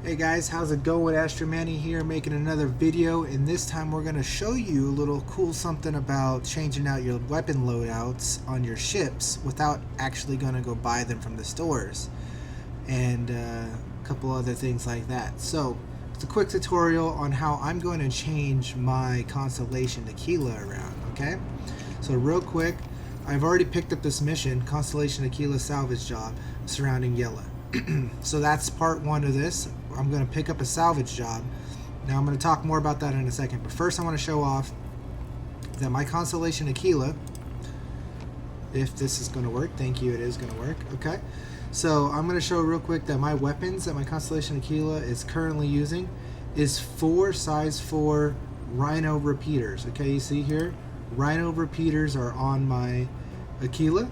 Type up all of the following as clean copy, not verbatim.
Hey guys, how's it going? Astro here making another video, and this time we're going to show you a little cool something about changing out your weapon loadouts on your ships without actually going to go buy them from the stores, and a couple other things like that. So it's a quick tutorial on how I'm going to change my Constellation Aquila around, okay? So real quick, I've already picked up this mission, Constellation Aquila salvage job surrounding Yella. So that's part one of this. I'm going to pick up a salvage job. Now I'm going to talk more about that in a second, but first I want to show off that my Constellation Aquila, if this is going to work, thank you, it is going to work, okay? So I'm going to show real quick that my weapons that my Constellation Aquila is currently using is 4 size 4 Rhino repeaters, okay? You see here, Rhino repeaters are on my Aquila.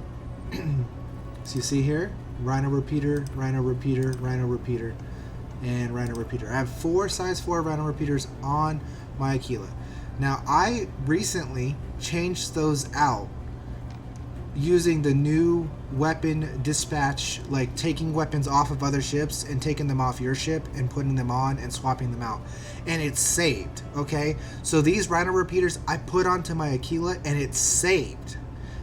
So you see here, Rhino repeater, Rhino repeater, Rhino repeater, and Rhino repeater. I have 4 size 4 Rhino repeaters on my Aquila. Now I recently changed those out using the new weapon dispatch, like taking weapons off of other ships and taking them off your ship and putting them on and swapping them out, and it's saved. Okay, so these Rhino repeaters I put onto my Aquila and it's saved.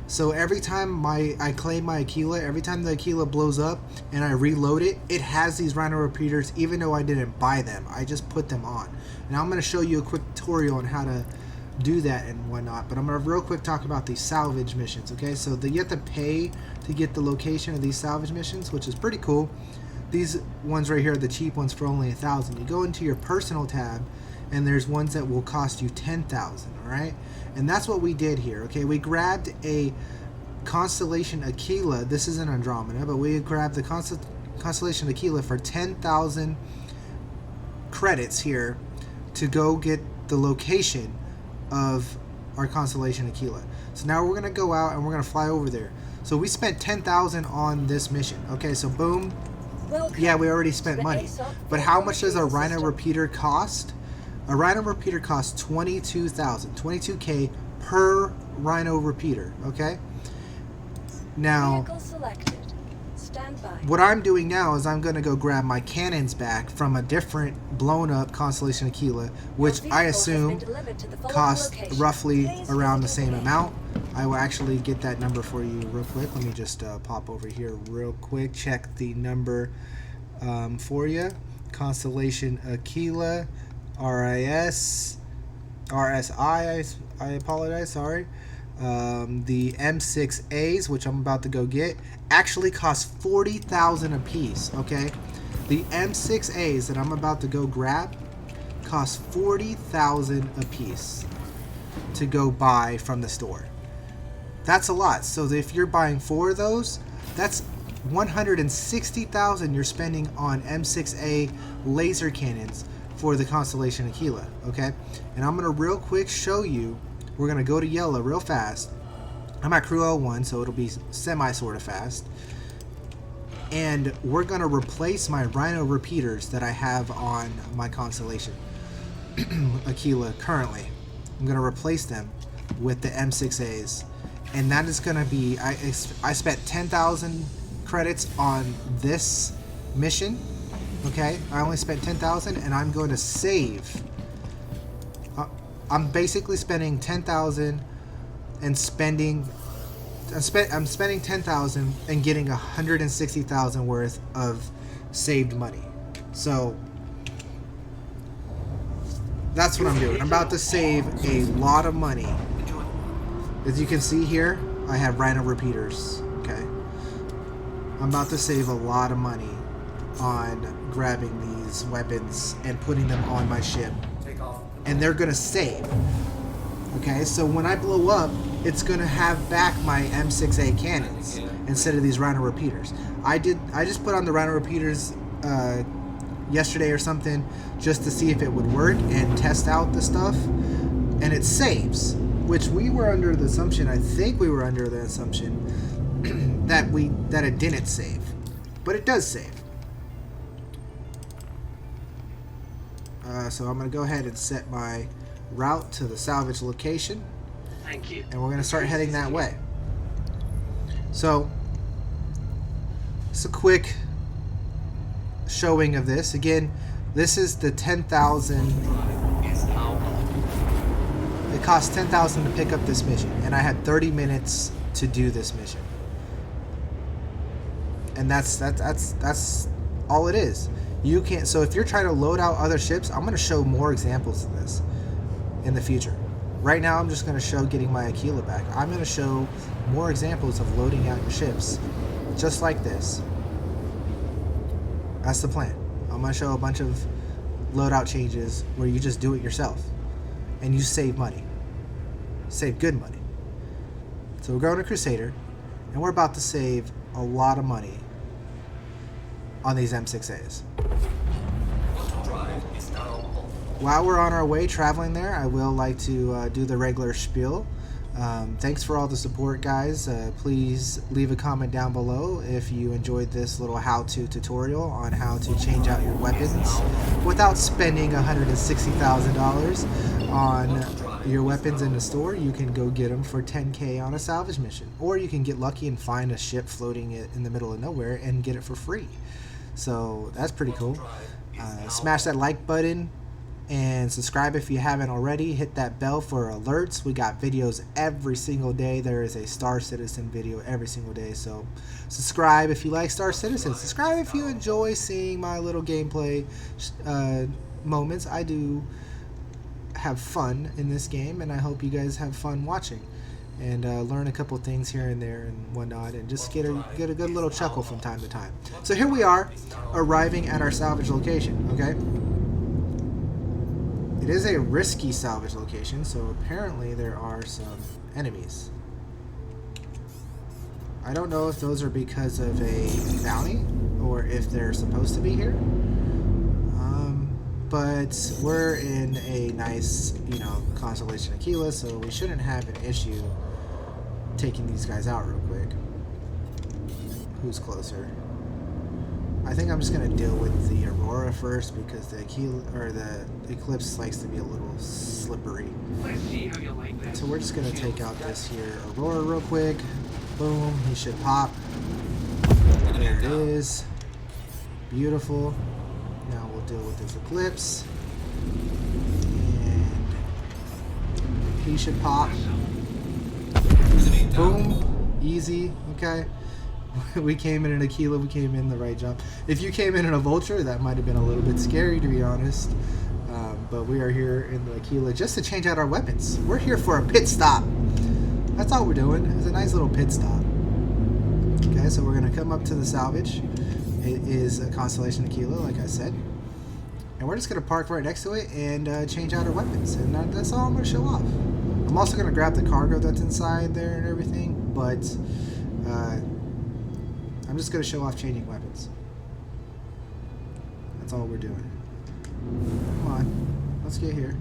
So every time I claim my Aquila, every time the Aquila blows up and I reload it, it has these Rhino repeaters even though I didn't buy them. I just put them on. Now I'm going to show you a quick tutorial on how to do that and whatnot, but I'm going to real quick talk about these salvage missions, okay? So you have to pay to get the location of these salvage missions, which is pretty cool. These ones right here are the cheap ones for only 1,000. You go into your personal tab and there's ones that will cost you 10,000, all right? And that's what we did here, okay? We grabbed a Constellation Aquila. This isn't Andromeda, but we grabbed the Constellation Aquila for 10,000 credits here to go get the location of our Constellation Aquila. So now we're gonna go out and we're gonna fly over there. So we spent 10,000 on this mission, okay? So boom. Yeah, we already spent money. But how much does a Rhino repeater cost? A Rhino repeater costs 22,000, 22K per Rhino repeater, okay? Now, what I'm doing now is I'm going to go grab my cannons back from a different blown up Constellation Aquila, which I assume cost roughly around the same amount. I will actually get that number for you real quick. Let me just pop over here real quick, check the number for you. Constellation Aquila. RSI, I apologize, sorry. The M6As, which I'm about to go get, actually cost 40,000 a piece, okay? The M6As that I'm about to go grab cost 40,000 a piece to go buy from the store. That's a lot. So if you're buying 4 of those, that's 160,000 you're spending on M6A laser cannons for the Constellation Aquila, okay? And I'm gonna real quick show you. We're gonna go to Yella real fast. I'm at crew L1, so it'll be semi sort of fast. And we're gonna replace my Rhino repeaters that I have on my Constellation Aquila currently. I'm gonna replace them with the M6As, and that is gonna be. I spent 10,000 credits on this mission. Okay, I only spent 10,000 and I'm going to save. I'm basically spending 10,000 and spending. I'm spending 10,000 and getting 160,000 worth of saved money. So that's what I'm doing. I'm about to save a lot of money. As you can see here, I have Rhino repeaters. Okay, I'm about to save a lot of money on grabbing these weapons and putting them on my ship, and they're gonna save. Okay, so when I blow up, it's gonna have back my M6A cannons instead of these Rhino repeaters. I just put on the Rhino repeaters yesterday or something just to see if it would work and test out the stuff, and it saves, which we were under the assumption, I think we were under the assumption that it didn't save, but it does save. So I'm going to go ahead and set my route to the salvage location. Thank you. And we're going to start heading that way. So, it's a quick showing of this. Again, This is the 10,000. It cost 10,000 to pick up this mission, and I had 30 minutes to do this mission. And that's all it is. You can't. So if you're trying to load out other ships, I'm going to show more examples of this in the future. Right now, I'm just going to show getting my Aquila back. I'm going to show more examples of loading out your ships, just like this. That's the plan. I'm going to show a bunch of loadout changes where you just do it yourself, and you save money, save good money. So we're going to Crusader, and we're about to save a lot of money on these M6As. While we're on our way traveling there, I will like to do the regular spiel. Thanks for all the support, guys. Please leave a comment down below if you enjoyed this little how-to tutorial on how to change out your weapons without spending $160,000 on your weapons in the store. You can go get them for 10K on a salvage mission, or you can get lucky and find a ship floating in the middle of nowhere and get it for free. So that's pretty cool. Smash that like button and subscribe if you haven't already. Hit that bell for alerts. We got videos every single day. There is a Star Citizen video every single day. So subscribe if you like Star Citizen. Subscribe if you enjoy seeing my little gameplay moments. I do have fun in this game, and I hope you guys have fun watching and learn a couple things here and there and whatnot, and just get a good little chuckle from time to time. So here we are, arriving at our salvage location. Okay, it is a risky salvage location, so apparently there are some enemies. I don't know if those are because of a bounty or if they're supposed to be here. But we're in a nice, Constellation Aquila, so we shouldn't have an issue taking these guys out real quick. Who's closer? I think I'm just gonna deal with the Aurora first, because the Aquila or the Eclipse likes to be a little slippery. Let's see how you like that. So we're just gonna take out this here Aurora real quick. Boom, he should pop. There it is. Beautiful. Now we'll deal with this Eclipse. And he should pop. Boom. Easy. Okay. We came in an Aquila. We came in the right jump. If you came in a Vulture, that might have been a little bit scary, to be honest. But we are here in the Aquila just to change out our weapons. We're here for a pit stop. That's all we're doing. It's a nice little pit stop. Okay, so we're going to come up to the salvage. It is a Constellation Aquila, like I said. And we're just going to park right next to it and change out our weapons. And that's all I'm going to show off. I'm also going to grab the cargo that's inside there and everything. But I'm just going to show off changing weapons. That's all we're doing. Come on. Let's get here.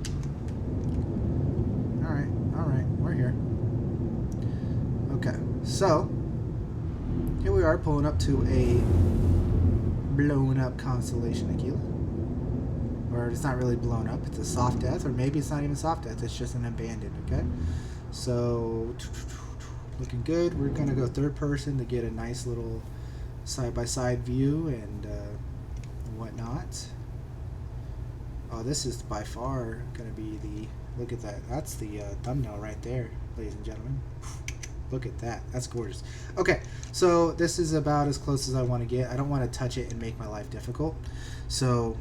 Alright. We're here. Okay. So, here we are pulling up to a blown up Constellation Aquila. Or it's not really blown up, it's a soft death, or maybe it's not even soft death, it's just an abandoned, okay? So, looking good. We're going to go third person to get a nice little side-by-side view and whatnot. Oh, this is by far going to be the, look at that, that's the thumbnail right there, ladies and gentlemen. Look at that. That's gorgeous. Okay, so this is about as close as I want to get. I don't want to touch it and make my life difficult. So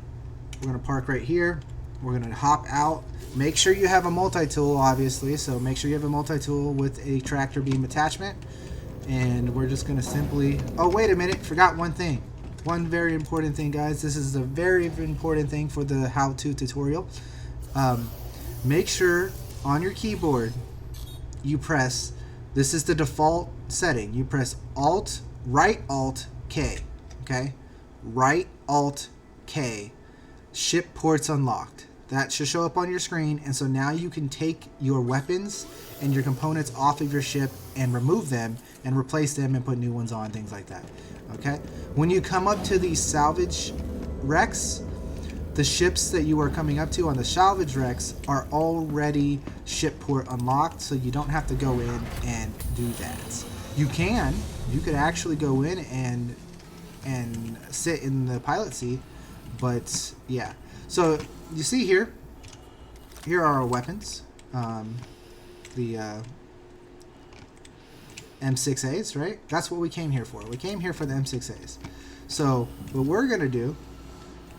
we're going to park right here. We're going to hop out. Make sure you have a multi-tool, obviously. So make sure you have a multi-tool with a tractor beam attachment. And we're just going to simply... Oh, wait a minute. Forgot one thing. One very important thing, guys. This is a very important thing for the how-to tutorial. Make sure on your keyboard you press... This is the default setting. You press Alt, right Alt, K. Okay? Right Alt, K. Ship ports unlocked. That should show up on your screen, and so now you can take your weapons and your components off of your ship and remove them and replace them and put new ones on, things like that. Okay? When you come up to these salvage wrecks, the ships that you are coming up to on the salvage wrecks are already ship port unlocked, so you don't have to go in and do that. You could actually go in and sit in the pilot seat, But yeah, so you see here are our weapons. The M6As, right? That's what we came here for. We came here for the M6As. So what we're gonna do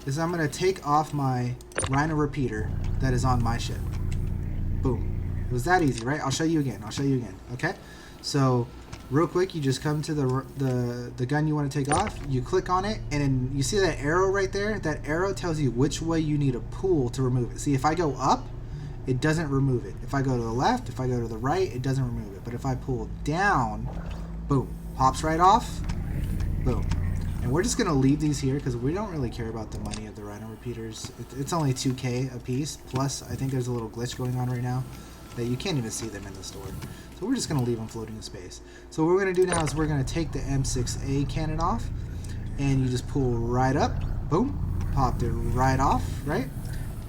is I'm gonna take off my Rhino repeater that is on my ship. Boom. It was that easy, right? I'll show you again. Okay? So real quick, you just come to the gun you want to take off, you click on it, and then you see that arrow right there? That arrow tells you which way you need to pull to remove it. See, if I go up, it doesn't remove it. If I go to the left, if I go to the right, it doesn't remove it. But if I pull down, boom, pops right off, boom. And we're just going to leave these here because we don't really care about the money of the Rhino repeaters. It's only 2K a piece, plus I think there's a little glitch going on right now that you can't even see them in the store. So we're just going to leave them floating in space. So what we're going to do now is we're going to take the M6A cannon off, and you just pull right up, boom, popped it right off, right?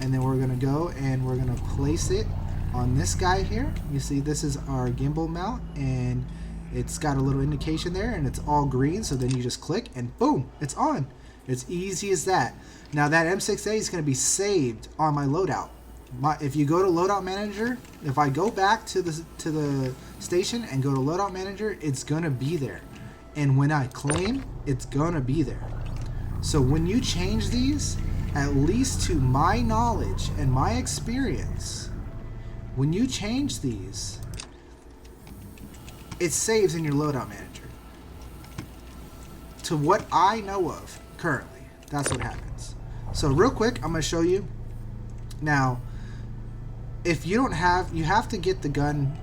And then we're going to go and we're going to place it on this guy here. You see this is our gimbal mount, and it's got a little indication there, and it's all green, so then you just click and boom, it's on. It's easy as that. Now that M6A is going to be saved on my loadout. If you go to loadout manager, if I go back to the station and go to loadout manager, it's going to be there. And when I claim, it's going to be there. So when you change these, at least to my knowledge and my experience, when you change these, it saves in your loadout manager. To what I know of currently, that's what happens. So real quick, I'm going to show you. Now, if you don't have, you have to get the gun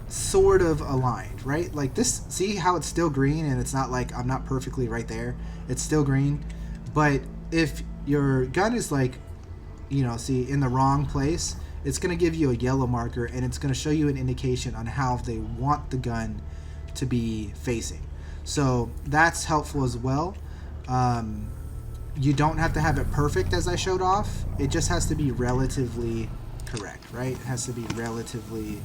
sort of aligned, right? Like this, see how it's still green and it's not like I'm not perfectly right there. It's still green. But if your gun is like, you know, see, in the wrong place, it's going to give you a yellow marker, and it's going to show you an indication on how they want the gun to be facing. So that's helpful as well. You don't have to have it perfect as I showed off. It just has to be relatively correct, right? It has to be relatively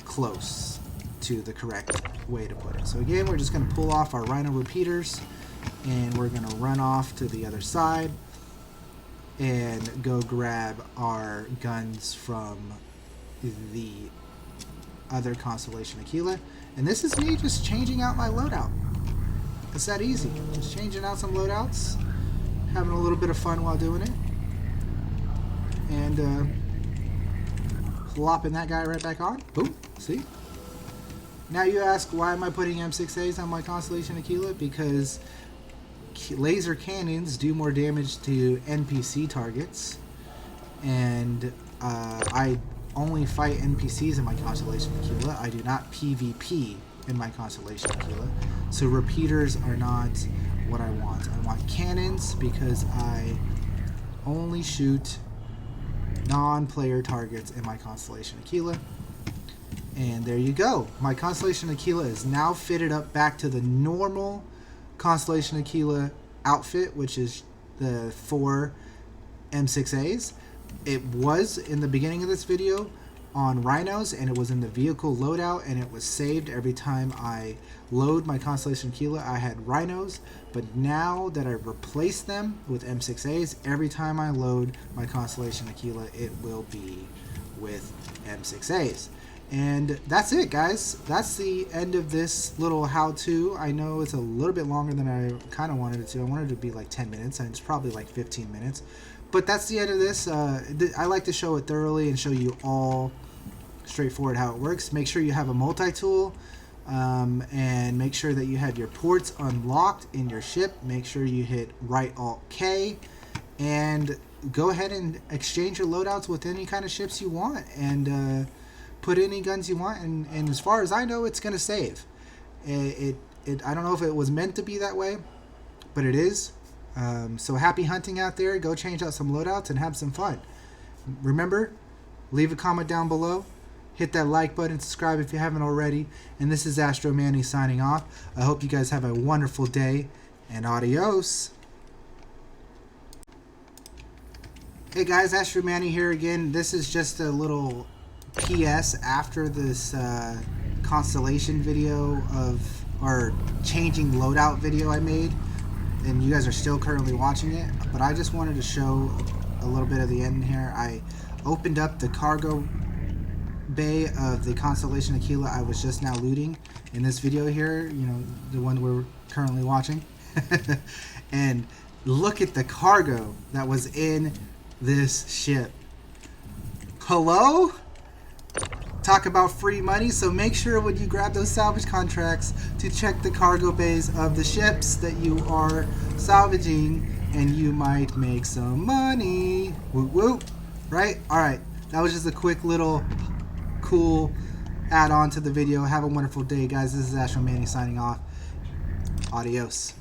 close to the correct way to put it. So again, we're just going to pull off our Rhino repeaters, and we're going to run off to the other side and go grab our guns from the other Constellation Aquila. And this is me just changing out my loadout. It's that easy. Just changing out some loadouts, having a little bit of fun while doing it, and plopping that guy right back on. Boom. See? Now you ask, why am I putting M6As on my Constellation Aquila? Because laser cannons do more damage to NPC targets, and I only fight NPCs in my Constellation Aquila. I do not PvP in my Constellation Aquila, so repeaters are not what I want. I want cannons because I only shoot non-player targets in my Constellation Aquila. And there you go. My Constellation Aquila is now fitted up back to the normal Constellation Aquila outfit, which is the 4 M6As. It was in the beginning of this video on Rhinos, and it was in the vehicle loadout, and it was saved every time I load my Constellation Aquila. I had Rhinos, but now that I've replaced them with M6As, every time I load my Constellation Aquila, it will be with M6As. And that's it, guys. That's the end of this little how-to. I know it's a little bit longer than I kind of wanted it to. I wanted it to be like 10 minutes, and it's probably like 15 minutes. But that's the end of this. I like to show it thoroughly and show you all straightforward how it works. Make sure you have a multi-tool, and make sure that you have your ports unlocked in your ship. Make sure you hit Right-Alt-K, and go ahead and exchange your loadouts with any kind of ships you want, and put any guns you want, and as far as I know, it's gonna save. I don't know if it was meant to be that way, but it is. So happy hunting out there. Go change out some loadouts and have some fun. Remember, leave a comment down below, hit that like button, subscribe if you haven't already, and this is Astro Manny signing off. I hope you guys have a wonderful day, and adios. Hey guys, Astro Manny here again. This is just a little PS after this Constellation video of, or changing loadout video I made. and you guys are still currently watching it, but I just wanted to show a little bit of the end here. I opened up the cargo bay of the Constellation Aquila I was just now looting in this video here, you know, the one we're currently watching. And look at the cargo that was in this ship. Hello? Talk about free money. So make sure when you grab those salvage contracts to check the cargo bays of the ships that you are salvaging, and you might make some money. Whoop whoop. Right? Alright. That was just a quick little cool add-on to the video. Have a wonderful day, guys. This is Astro signing off. Adios.